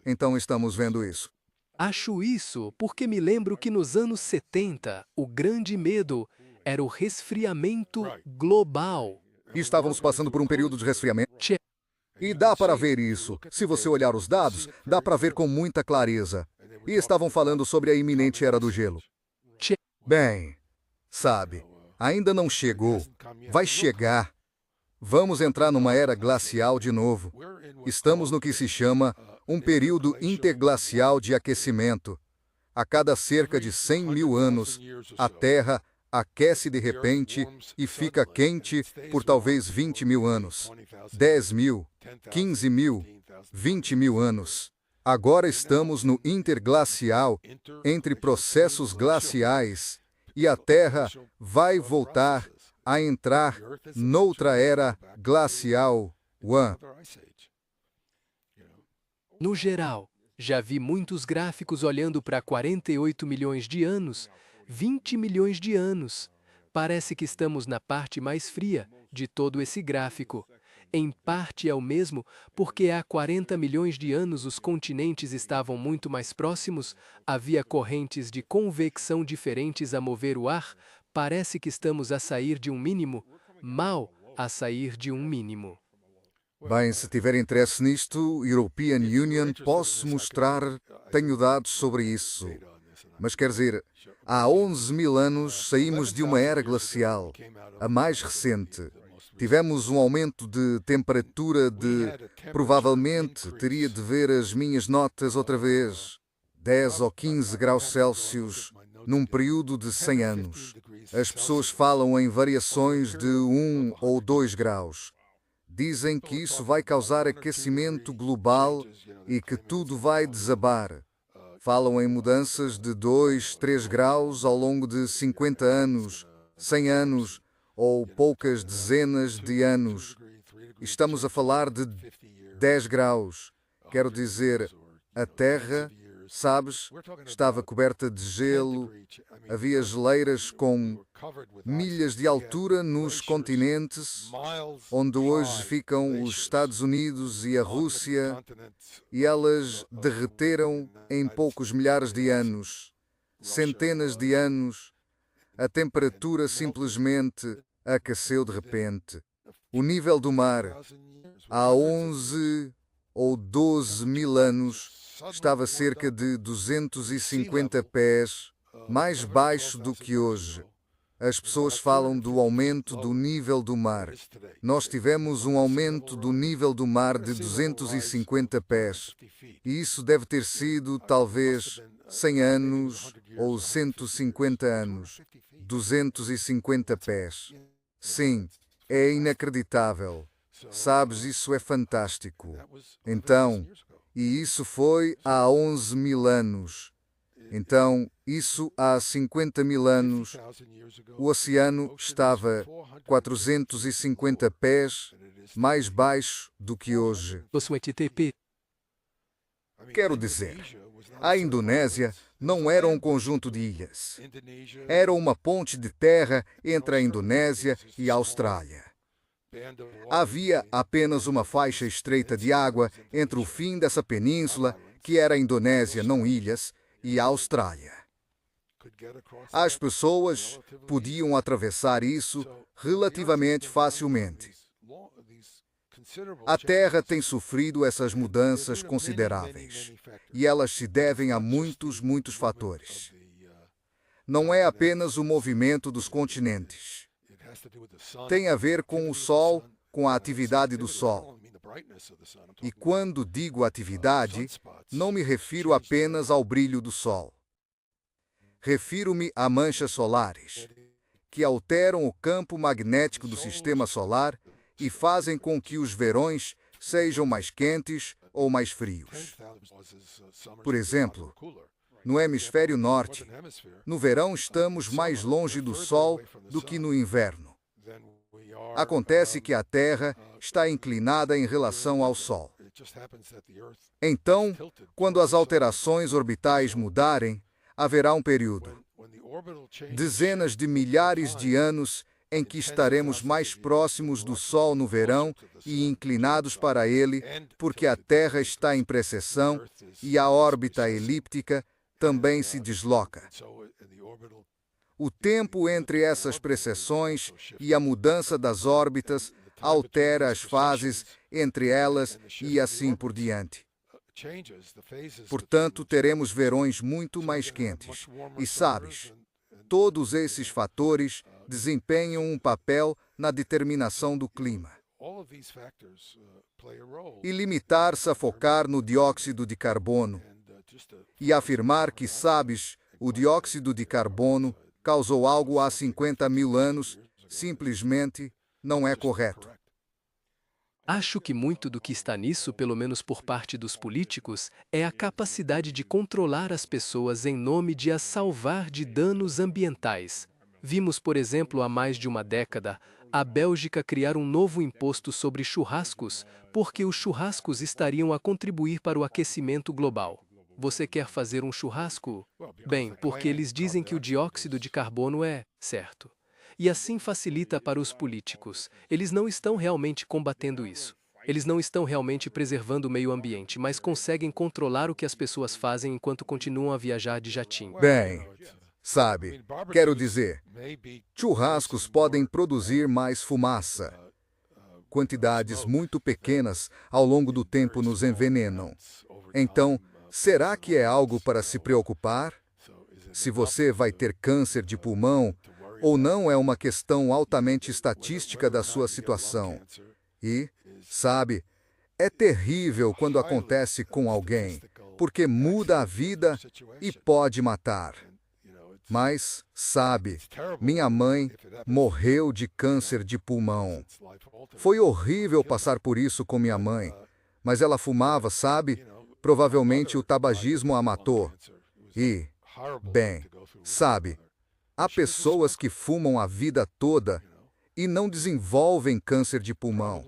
Então estamos vendo isso. Acho isso porque me lembro que nos anos 70, o grande medo era o resfriamento global. E estávamos passando por um período de resfriamento. E dá para ver isso. Se você olhar os dados, dá para ver com muita clareza. E estavam falando sobre a iminente era do gelo. Bem, sabe, ainda não chegou. Vai chegar. Vamos entrar numa era glacial de novo. Estamos no que se chama um período interglacial de aquecimento. A cada cerca de 100 mil anos, a Terra aquece de repente e fica quente por talvez 20 mil anos, 10 mil, 15 mil, 20 mil anos. Agora estamos no interglacial, entre processos glaciais, e a Terra vai voltar a entrar noutra era glacial. No geral, já vi muitos gráficos olhando para 48 milhões de anos, 20 milhões de anos. Parece que estamos na parte mais fria de todo esse gráfico. Em parte é o mesmo porque há 40 milhões de anos os continentes estavam muito mais próximos, havia correntes de convecção diferentes a mover o ar. Parece que estamos a sair de um mínimo, mal a sair de um mínimo. Bem, se tiver interesse nisto, European Union, posso mostrar, tenho dados sobre isso. Mas quer dizer, há 11 mil anos saímos de uma era glacial, a mais recente. Tivemos um aumento de temperatura de, provavelmente, teria de ver as minhas notas outra vez, 10 ou 15 graus Celsius, num período de 100 anos. As pessoas falam em variações de 1 ou 2 graus. Dizem que isso vai causar aquecimento global e que tudo vai desabar. Falam em mudanças de 2, 3 graus ao longo de 50 anos, 100 anos ou poucas dezenas de anos. Estamos a falar de 10 graus. Quero dizer, a Terra, sabes, estava coberta de gelo, havia geleiras com milhas de altura nos continentes, onde hoje ficam os Estados Unidos e a Rússia, e elas derreteram em poucos milhares de anos, centenas de anos. A temperatura simplesmente aqueceu de repente. O nível do mar, há 11 ou 12 mil anos, estava cerca de 250 pés mais baixo do que hoje. As pessoas falam do aumento do nível do mar. Nós tivemos um aumento do nível do mar de 250 pés. E isso deve ter sido, talvez, 100 anos ou 150 anos. 250 pés. Sim, é inacreditável. Sabes, isso é fantástico. Então, e isso foi há 11 mil anos. Então, isso há 50 mil anos. O oceano estava 450 pés mais baixo do que hoje. Quero dizer, a Indonésia não era um conjunto de ilhas. Era uma ponte de terra entre a Indonésia e a Austrália. Havia apenas uma faixa estreita de água entre o fim dessa península, que era a Indonésia, não ilhas, e a Austrália. As pessoas podiam atravessar isso relativamente facilmente. A Terra tem sofrido essas mudanças consideráveis, e elas se devem a muitos fatores. Não é apenas o movimento dos continentes. Tem a ver com o Sol, com a atividade do Sol. E quando digo atividade, não me refiro apenas ao brilho do Sol. Refiro-me a manchas solares, que alteram o campo magnético do sistema solar e fazem com que os verões sejam mais quentes ou mais frios. Por exemplo, no hemisfério norte, no verão estamos mais longe do Sol do que no inverno. Acontece que a Terra está inclinada em relação ao Sol. Então, quando as alterações orbitais mudarem, haverá um período, dezenas de milhares de anos, em que estaremos mais próximos do Sol no verão e inclinados para ele, porque a Terra está em precessão e a órbita elíptica também se desloca. O tempo entre essas precessões e a mudança das órbitas altera as fases entre elas e assim por diante. Portanto, teremos verões muito mais quentes. E sabes, todos esses fatores desempenham um papel na determinação do clima. E limitar-se a focar no dióxido de carbono e afirmar que, sabes, o dióxido de carbono causou algo há 50 mil anos, simplesmente não é correto. Acho que muito do que está nisso, pelo menos por parte dos políticos, é a capacidade de controlar as pessoas em nome de as salvar de danos ambientais. Vimos, por exemplo, há mais de uma década, a Bélgica criar um novo imposto sobre churrascos, porque os churrascos estariam a contribuir para o aquecimento global. Você quer fazer um churrasco? Bem, porque eles dizem que o dióxido de carbono é certo. E assim facilita para os políticos. Eles não estão realmente combatendo isso. Eles não estão realmente preservando o meio ambiente, mas conseguem controlar o que as pessoas fazem enquanto continuam a viajar de jatinho. Bem, sabe, quero dizer, churrascos podem produzir mais fumaça. Quantidades muito pequenas ao longo do tempo nos envenenam. Então, será que é algo para se preocupar? Se você vai ter câncer de pulmão ou não é uma questão altamente estatística da sua situação. E, sabe, é terrível quando acontece com alguém, porque muda a vida e pode matar. Mas, sabe, minha mãe morreu de câncer de pulmão. Foi horrível passar por isso com minha mãe, mas ela fumava, sabe? Provavelmente o tabagismo a matou. E, bem, sabe, há pessoas que fumam a vida toda e não desenvolvem câncer de pulmão.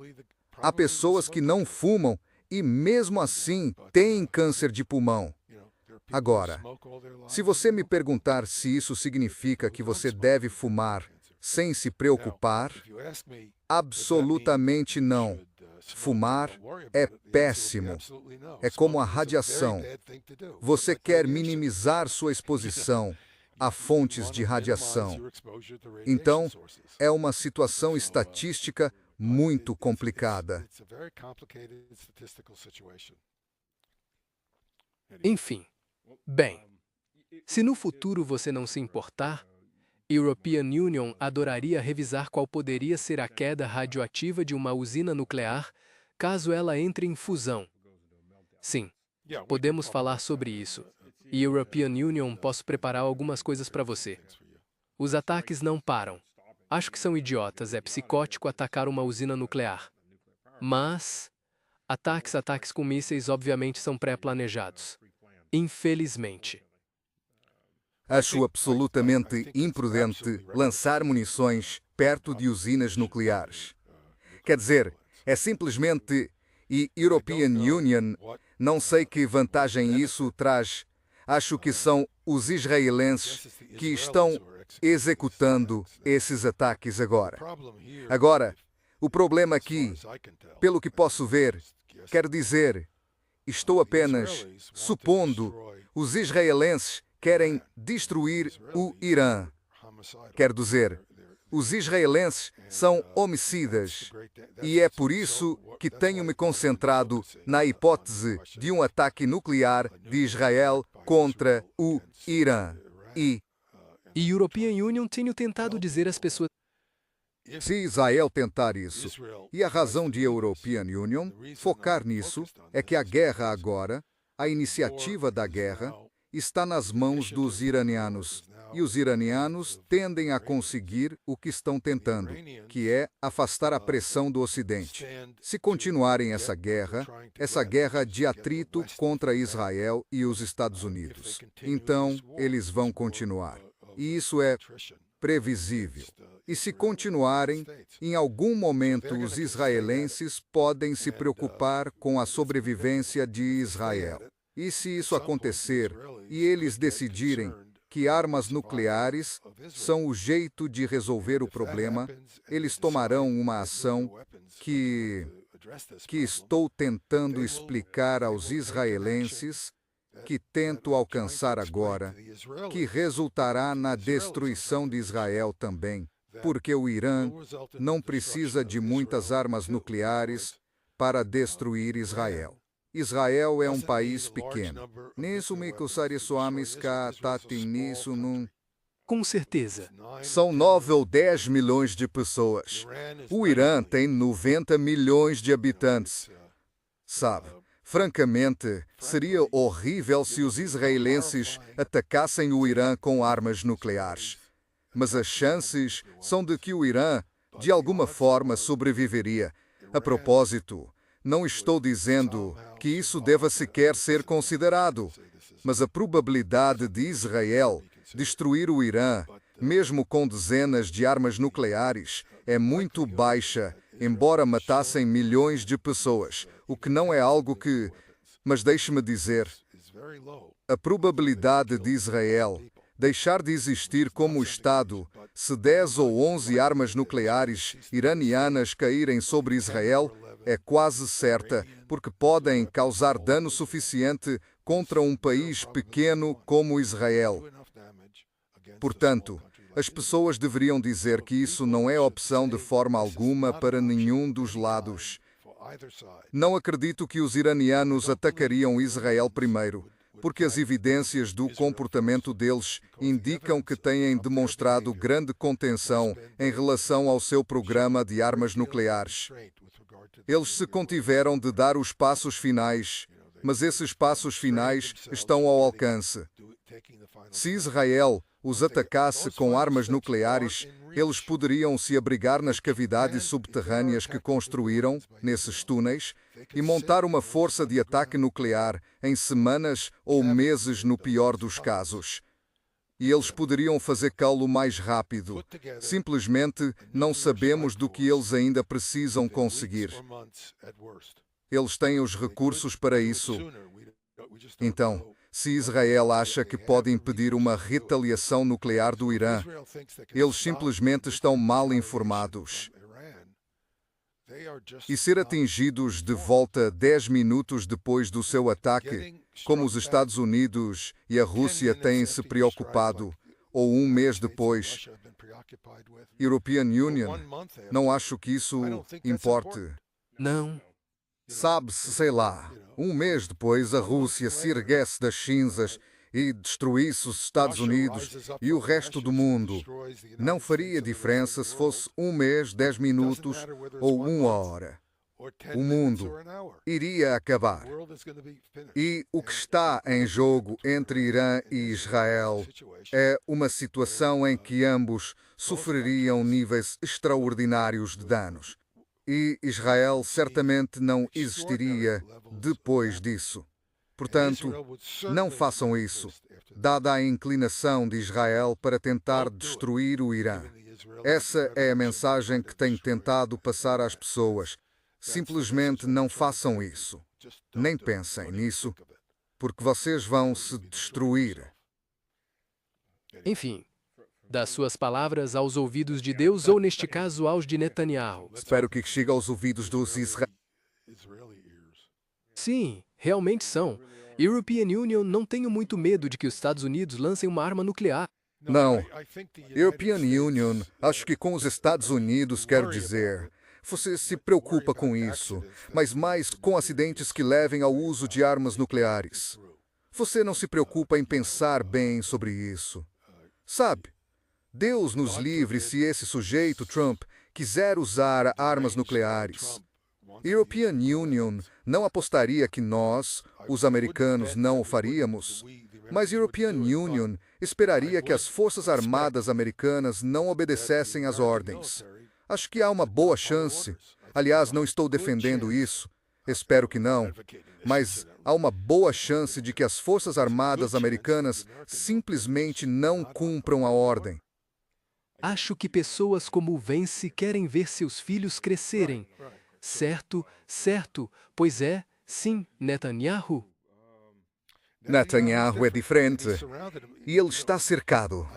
Há pessoas que não fumam e, mesmo assim, têm câncer de pulmão. Agora, se você me perguntar se isso significa que você deve fumar sem se preocupar, absolutamente não. Fumar é péssimo. É como a radiação. Você quer minimizar sua exposição a fontes de radiação. Então, é uma situação estatística muito complicada. Enfim, bem, se no futuro você não se importar, European Union adoraria revisar qual poderia ser a queda radioativa de uma usina nuclear caso ela entre em fusão. Sim, podemos falar sobre isso. E European Union posso preparar algumas coisas para você. Os ataques não param. Acho que são idiotas, é psicótico atacar uma usina nuclear. Mas ataques com mísseis obviamente são pré-planejados. Infelizmente. Acho absolutamente imprudente lançar munições perto de usinas nucleares. Quer dizer, é simplesmente... E European Union, não sei que vantagem isso traz. Acho que são os israelenses que estão executando esses ataques agora. Agora, o problema aqui, pelo que posso ver, quer dizer, estou apenas supondo, os israelenses querem destruir o Irã. Quer dizer, os israelenses são homicidas e é por isso que tenho me concentrado na hipótese de um ataque nuclear de Israel contra o Irã. E European Union tem tentado dizer às pessoas... Se Israel tentar isso, e a razão de European Union focar nisso é que a guerra agora, a iniciativa da guerra, está nas mãos dos iranianos. E os iranianos tendem a conseguir o que estão tentando, que é afastar a pressão do Ocidente. Se continuarem essa guerra de atrito contra Israel e os Estados Unidos, então eles vão continuar. E isso é previsível. E se continuarem, em algum momento os israelenses podem se preocupar com a sobrevivência de Israel. E se isso acontecer e eles decidirem que armas nucleares são o jeito de resolver o problema, eles tomarão uma ação que estou tentando explicar aos israelenses, que tento alcançar agora, que resultará na destruição de Israel também, porque o Irã não precisa de muitas armas nucleares para destruir Israel. Israel é um país pequeno. Nisso me kusarisoamis ka tatim nisso num... Com certeza. São 9 ou 10 milhões de pessoas. O Irã tem 90 milhões de habitantes. Sabe, francamente, seria horrível se os israelenses atacassem o Irã com armas nucleares. Mas as chances são de que o Irã, de alguma forma, sobreviveria. A propósito, não estou dizendo que isso deva sequer ser considerado, mas a probabilidade de Israel destruir o Irã, mesmo com dezenas de armas nucleares, é muito baixa, embora matassem milhões de pessoas, o que não é algo que... Mas deixe-me dizer, a probabilidade de Israel deixar de existir como Estado se 10 ou 11 armas nucleares iranianas caírem sobre Israel é quase certa, porque podem causar dano suficiente contra um país pequeno como Israel. Portanto, as pessoas deveriam dizer que isso não é opção de forma alguma para nenhum dos lados. Não acredito que os iranianos atacariam Israel primeiro, porque as evidências do comportamento deles indicam que têm demonstrado grande contenção em relação ao seu programa de armas nucleares. Eles se contiveram de dar os passos finais, mas esses passos finais estão ao alcance. Se Israel os atacasse com armas nucleares, eles poderiam se abrigar nas cavidades subterrâneas que construíram, nesses túneis, e montar uma força de ataque nuclear em semanas ou meses no pior dos casos. E eles poderiam fazer calo mais rápido. Simplesmente não sabemos do que eles ainda precisam conseguir. Eles têm os recursos para isso. Então, se Israel acha que pode impedir uma retaliação nuclear do Irã, eles simplesmente estão mal informados. E ser atingidos de volta 10 minutos depois do seu ataque, como os Estados Unidos e a Rússia têm se preocupado, ou um mês depois, European Union, não acho que isso importe. Não. Sabe-se, sei lá, um mês depois a Rússia se erguesse das cinzas e destruísse os Estados Unidos e o resto do mundo. Não faria diferença se fosse um mês, 10 minutos ou uma hora. O mundo iria acabar. E o que está em jogo entre Irã e Israel é uma situação em que ambos sofreriam níveis extraordinários de danos. E Israel certamente não existiria depois disso. Portanto, não façam isso, dada a inclinação de Israel para tentar destruir o Irã. Essa é a mensagem que tenho tentado passar às pessoas. Simplesmente não façam isso. Nem pensem nisso, porque vocês vão se destruir. Enfim, das suas palavras aos ouvidos de Deus, ou neste caso aos de Netanyahu. Espero que chegue aos ouvidos dos israelitas. Sim, realmente são. European Union, não tenho muito medo de que os Estados Unidos lancem uma arma nuclear. Não. European Union, acho que com os Estados Unidos, quero dizer, você se preocupa com isso, mas mais com acidentes que levem ao uso de armas nucleares. Você não se preocupa em pensar bem sobre isso. Sabe, Deus nos livre se esse sujeito, Trump, quiser usar armas nucleares. European Union não apostaria que nós, os americanos, não o faríamos, mas European Union esperaria que as forças armadas americanas não obedecessem às ordens. Acho que há uma boa chance, aliás, não estou defendendo isso, espero que não, mas há uma boa chance de que as forças armadas americanas simplesmente não cumpram a ordem. Acho que pessoas como o Vance querem ver seus filhos crescerem. Certo, certo, pois é, sim, Netanyahu. Netanyahu é diferente e ele está cercado.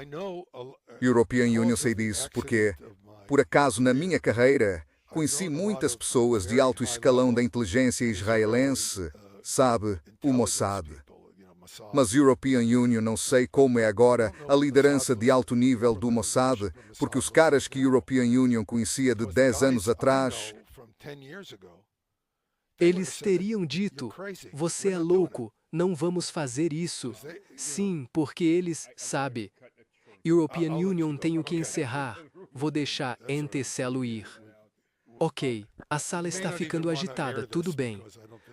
European Union sei disso porque, por acaso, na minha carreira, conheci muitas pessoas de alto escalão da inteligência israelense, sabe, o Mossad. Mas European Union não sei como é agora a liderança de alto nível do Mossad, porque os caras que European Union conhecia de 10 anos atrás, eles teriam dito, você é louco, não vamos fazer isso. Sim, porque eles, sabe, European Union tenho que encerrar, vou deixar Entecelo ir. Ok, a sala está ficando agitada, tudo bem.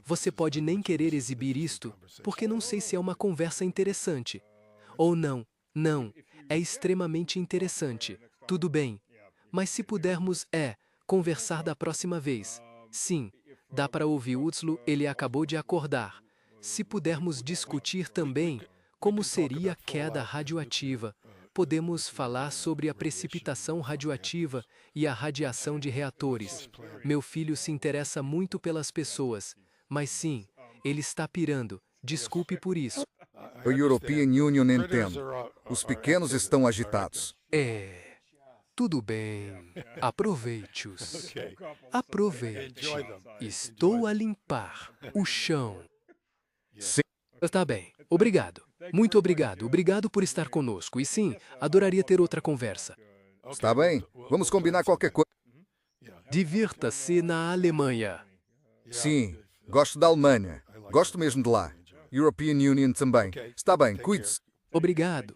Você pode nem querer exibir isto, porque não sei se é uma conversa interessante. Ou não, não, é extremamente interessante, tudo bem. Mas se pudermos, conversar da próxima vez. Sim, dá para ouvir Utslo, ele acabou de acordar. Se pudermos discutir também como seria a queda radioativa, podemos falar sobre a precipitação radioativa e a radiação de reatores. Meu filho se interessa muito pelas pessoas, mas sim, ele está pirando. Desculpe por isso. A European Union entende. Os pequenos estão agitados. Tudo bem. Aproveite-os. Aproveite. Estou a limpar o chão. Sim. Está bem. Obrigado. Muito obrigado. Obrigado por estar conosco. E sim, adoraria ter outra conversa. Está bem. Vamos combinar qualquer coisa. Divirta-se na Alemanha. Sim, gosto da Alemanha. Gosto mesmo de lá. European Union também. Está bem, cuide-se. Obrigado.